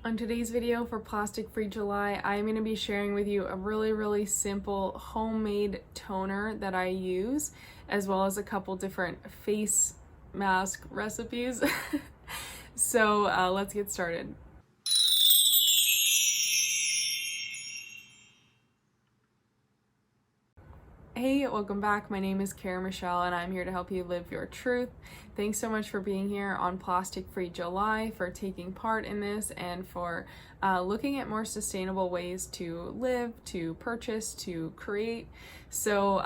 On today's video for Plastic Free July, I'm going to be sharing with you a really simple homemade toner that I use, as well as a couple different face mask recipes. So let's get started. Hey, welcome back. My name is Kara Michelle and I'm here to help you live your truth. Thanks so much for being here on Plastic Free July, for taking part in this, and for looking at more sustainable ways to live, to purchase, to create. So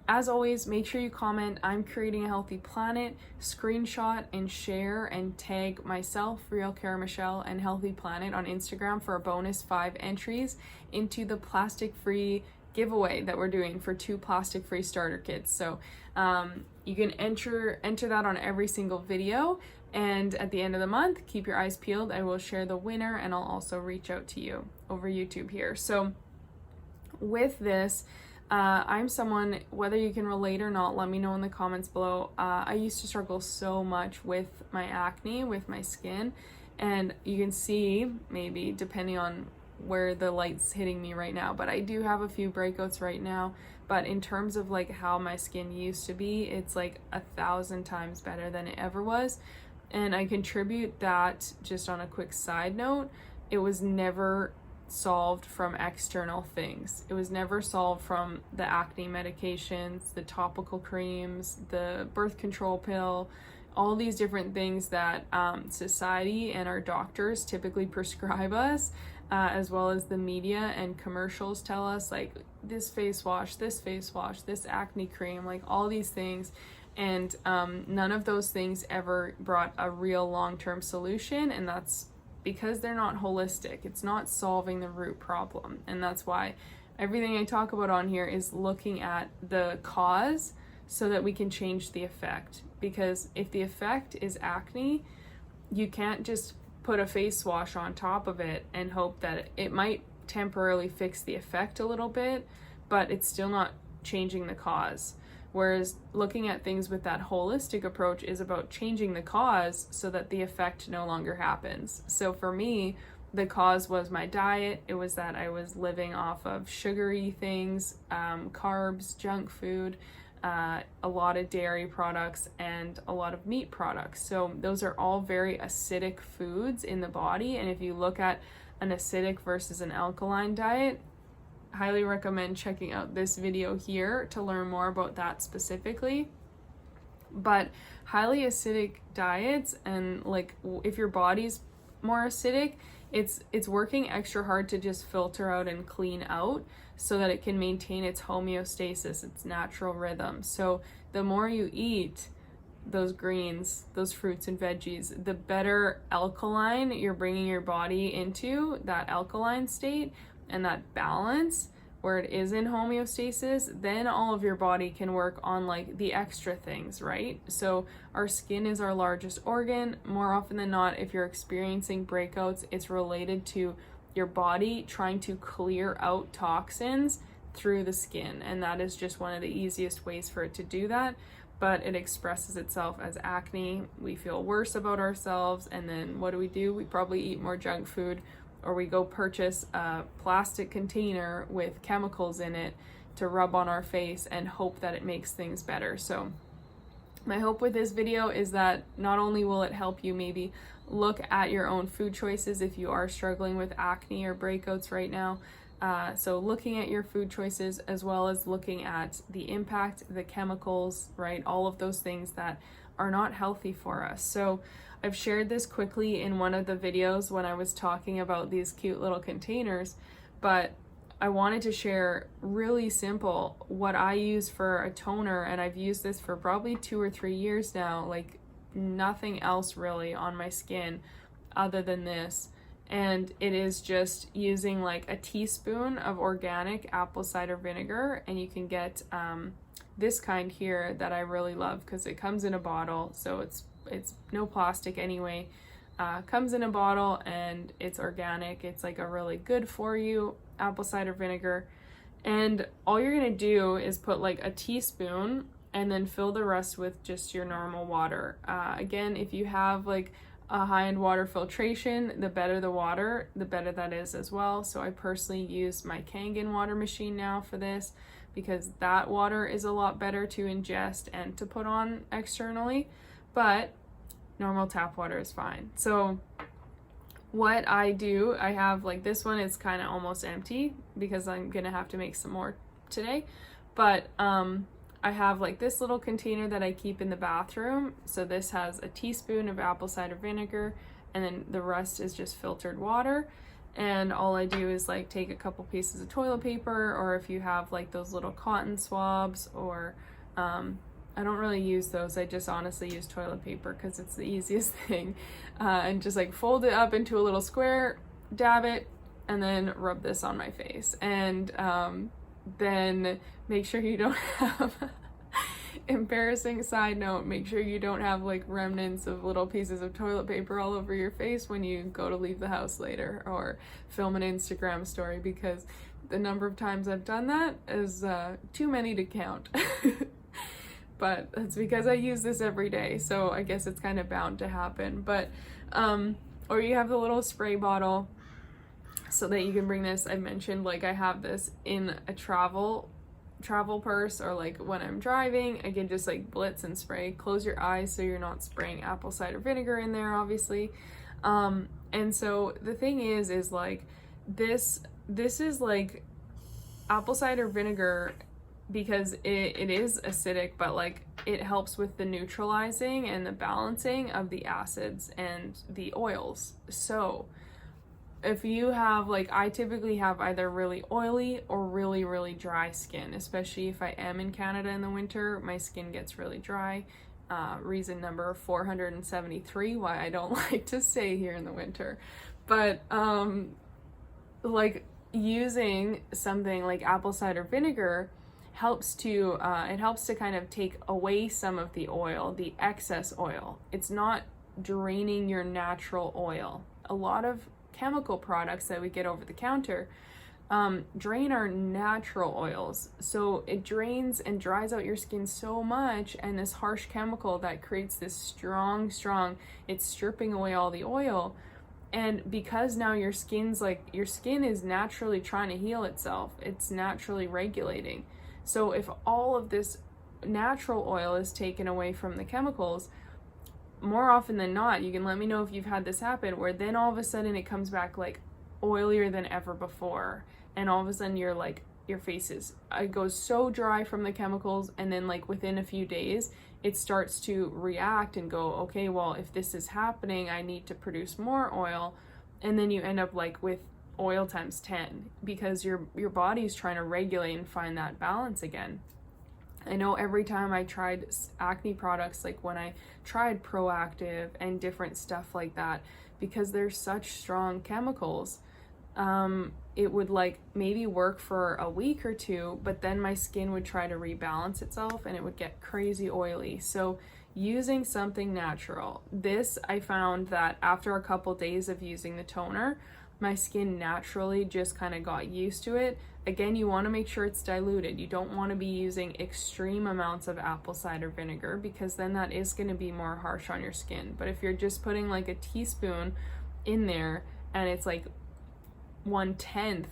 as always, make sure you comment "I'm creating a healthy planet," screenshot and share and tag myself, Real Kara Michelle, and Healthy Planet on Instagram for a bonus 5 entries into the plastic free giveaway that we're doing for 2 plastic free starter kits. So you can enter that on every single video, and at the end of the month, keep your eyes peeled. I will share the winner and I'll also reach out to you over YouTube here. So with this, I'm someone, whether you can relate or not, let me know in the comments below. I used to struggle so much with my acne, with my skin, and you can see, maybe depending on where the light's hitting me right now, but I do have a few breakouts right now. But in terms of like how my skin used to be, it's like 1,000 times better than it ever was. And I contribute that, just on a quick side note, it was never solved from external things. It was never solved from the acne medications, the topical creams, the birth control pill, all these different things that society and our doctors typically prescribe us, as well as the media and commercials tell us, like this face wash, this acne cream, like all these things. And none of those things ever brought a real long-term solution, and that's because they're not holistic. It's not solving the root problem. And that's why everything I talk about on here is looking at the cause so that we can change the effect. Because if the effect is acne, you can't just put a face wash on top of it and hope that it might temporarily fix the effect a little bit, but it's still not changing the cause. Whereas looking at things with that holistic approach is about changing the cause so that the effect no longer happens. So for me, the cause was my diet. It was that I was living off of sugary things, carbs, junk food, a lot of dairy products, and a lot of meat products. So those are all very acidic foods in the body. And if you look at an acidic versus an alkaline diet, highly recommend checking out this video here to learn more about that specifically. But highly acidic diets, and like if your body's more acidic, it's working extra hard to just filter out and clean out so that it can maintain its homeostasis, its natural rhythm. So the more you eat those greens, those fruits and veggies, the better alkaline you're bringing your body into, that alkaline state and that balance where it is in homeostasis, then all of your body can work on like the extra things, right? So our skin is our largest organ. More often than not, if you're experiencing breakouts, it's related to your body trying to clear out toxins through the skin. And that is just one of the easiest ways for it to do that. But it expresses itself as acne. We feel worse about ourselves. And then what do? We probably eat more junk food, or we go purchase a plastic container with chemicals in it to rub on our face and hope that it makes things better. So my hope with this video is that not only will it help you maybe look at your own food choices if you are struggling with acne or breakouts right now, so looking at your food choices, as well as looking at the impact, the chemicals, right? All of those things that are not healthy for us. So I've shared this quickly in one of the videos when I was talking about these cute little containers, but I wanted to share really simple what I use for a toner, and I've used this for probably 2 or 3 years now, like nothing else really on my skin other than this. And it is just using like a teaspoon of organic apple cider vinegar, and you can get this kind here that I really love because it comes in a bottle, so it's no plastic anyway. Comes in a bottle and it's organic. It's like a really good for you apple cider vinegar, and all you're gonna do is put like a teaspoon and then fill the rest with just your normal water. Again, if you have like a high-end water filtration, the better the water, the better that is as well. So I personally use my Kangen water machine now for this, because that water is a lot better to ingest and to put on externally, but normal tap water is fine. So what I do, I have like this one, it's kind of almost empty because I'm gonna have to make some more today, but I have like this little container that I keep in the bathroom. So this has a teaspoon of apple cider vinegar, and then the rest is just filtered water. And all I do is like take a couple pieces of toilet paper, or if you have like those little cotton swabs, or I don't really use those. I just honestly use toilet paper because it's the easiest thing. And just like fold it up into a little square, dab it, and then rub this on my face. And then make sure you don't have embarrassing side note, make sure you don't have like remnants of little pieces of toilet paper all over your face when you go to leave the house later or film an Instagram story, because the number of times I've done that is too many to count. But that's because I use this every day, so I guess it's kind of bound to happen. But or you have the little spray bottle so that you can bring this. I mentioned like I have this in a travel purse, or like when I'm driving I can just like blitz and spray. Close your eyes so you're not spraying apple cider vinegar in there, obviously. And so the thing is like this is like apple cider vinegar, because it is acidic, but like it helps with the neutralizing and the balancing of the acids and the oils. So if you have, like, I typically have either really oily or really, really dry skin, especially if I am in Canada in the winter, my skin gets really dry. Reason number 473 why I don't like to stay here in the winter. But, like, using something like apple cider vinegar helps to, it helps to kind of take away some of the oil, the excess oil. It's not draining your natural oil. A lot of chemical products that we get over the counter drain our natural oils, so it drains and dries out your skin so much, and this harsh chemical that creates this strong it's stripping away all the oil. And because now your skin is naturally trying to heal itself, it's naturally regulating. So if all of this natural oil is taken away from the chemicals, more often than not, you can let me know if you've had this happen, where then all of a sudden it comes back like oilier than ever before, and all of a sudden you're like, your face it goes so dry from the chemicals, and then like within a few days it starts to react and go, okay, well, if this is happening, I need to produce more oil. And then you end up like with oil times 10, because your body's trying to regulate and find that balance again. I know every time I tried acne products, like when I tried Proactive and different stuff like that, because they're such strong chemicals, it would like maybe work for a week or two, but then my skin would try to rebalance itself and it would get crazy oily. So using something natural, this, I found that after a couple days of using the toner, my skin naturally just kind of got used to it. Again, you want to make sure it's diluted. You don't want to be using extreme amounts of apple cider vinegar, because then that is going to be more harsh on your skin. But if you're just putting like a teaspoon in there and it's like 1/10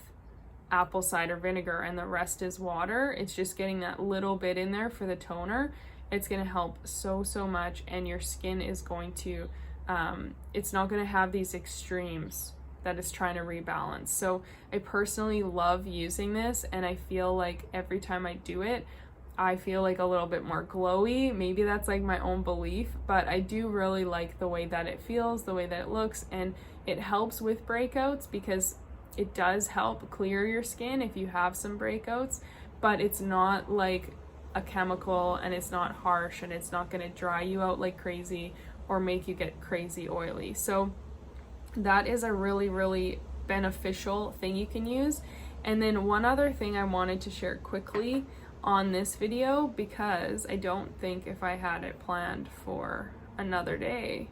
apple cider vinegar and the rest is water, it's just getting that little bit in there for the toner, it's going to help so much, and your skin is going to, it's not going to have these extremes that is trying to rebalance. So I personally love using this, and I feel like every time I do it, I feel like a little bit more glowy. Maybe that's like my own belief, but I do really like the way that it feels, the way that it looks, and it helps with breakouts, because it does help clear your skin if you have some breakouts, but it's not like a chemical, and it's not harsh, and it's not going to dry you out like crazy or make you get crazy oily. So that is a really beneficial thing you can use. And then one other thing I wanted to share quickly on this video, because I don't think if I had it planned for another day.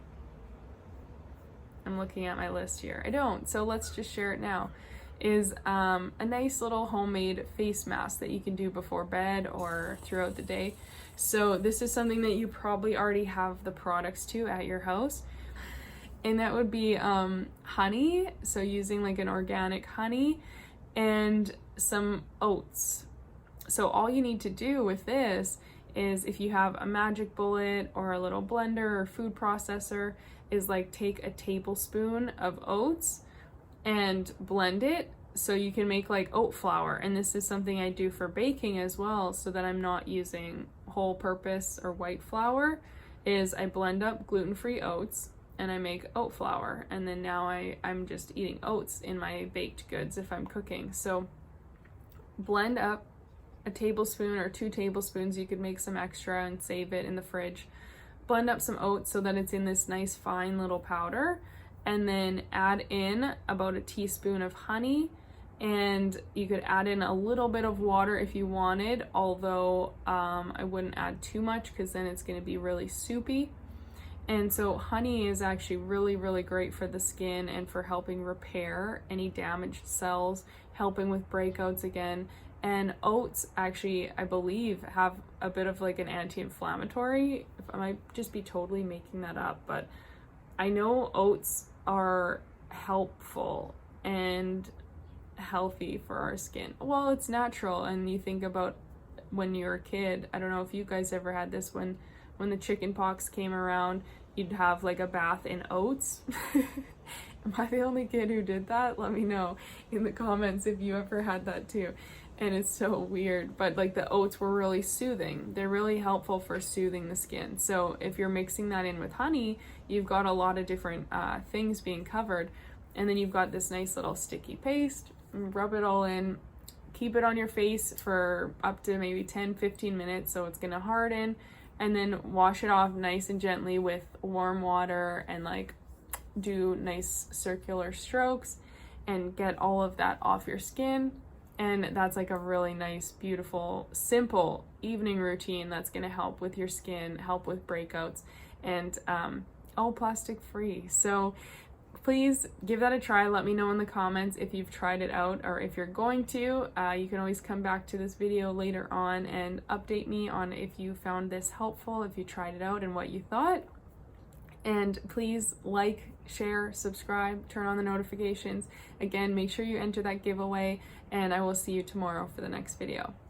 I'm looking at my list here. I don't, so let's just share it now. Is a nice little homemade face mask that you can do before bed or throughout the day. So this is something that you probably already have the products to at your house. and that would be honey, so using like an organic honey, and some oats. So all you need to do with this is, if you have a magic bullet or a little blender or food processor, is like take a tablespoon of oats and blend it so you can make like oat flour. And this is something I do for baking as well, so that I'm not using whole purpose or white flour, is I blend up gluten-free oats and I make oat flour, and then now I'm just eating oats in my baked goods if I'm cooking. So blend up a tablespoon or 2 tablespoons, you could make some extra and save it in the fridge. Blend up some oats so that it's in this nice fine little powder, and then add in about a teaspoon of honey, and you could add in a little bit of water if you wanted, although I wouldn't add too much because then it's going to be really soupy. And so honey is actually really, really great for the skin and for helping repair any damaged cells, helping with breakouts again. And oats actually, I believe, have a bit of like an anti-inflammatory. I might just be totally making that up, but I know oats are helpful and healthy for our skin. Well, it's natural, and you think about when you're a kid. I don't know if you guys ever had this when the chicken pox came around, you'd have like a bath in oats. Am I the only kid who did that? Let me know in the comments if you ever had that too. And it's so weird, but like the oats were really soothing. They're really helpful for soothing the skin. So if you're mixing that in with honey, you've got a lot of different things being covered. And then you've got this nice little sticky paste. Rub it all in. Keep it on your face for up to maybe 10-15 minutes, so it's gonna harden. And then wash it off nice and gently with warm water, and like do nice circular strokes and get all of that off your skin. And that's like a really nice, beautiful, simple evening routine that's going to help with your skin, help with breakouts, and all plastic free. So please give that a try. Let me know in the comments if you've tried it out, or if you're going to. You can always come back to this video later on and update me on if you found this helpful, if you tried it out, and what you thought. And please like, share, subscribe, turn on the notifications. Again, make sure you enter that giveaway, and I will see you tomorrow for the next video.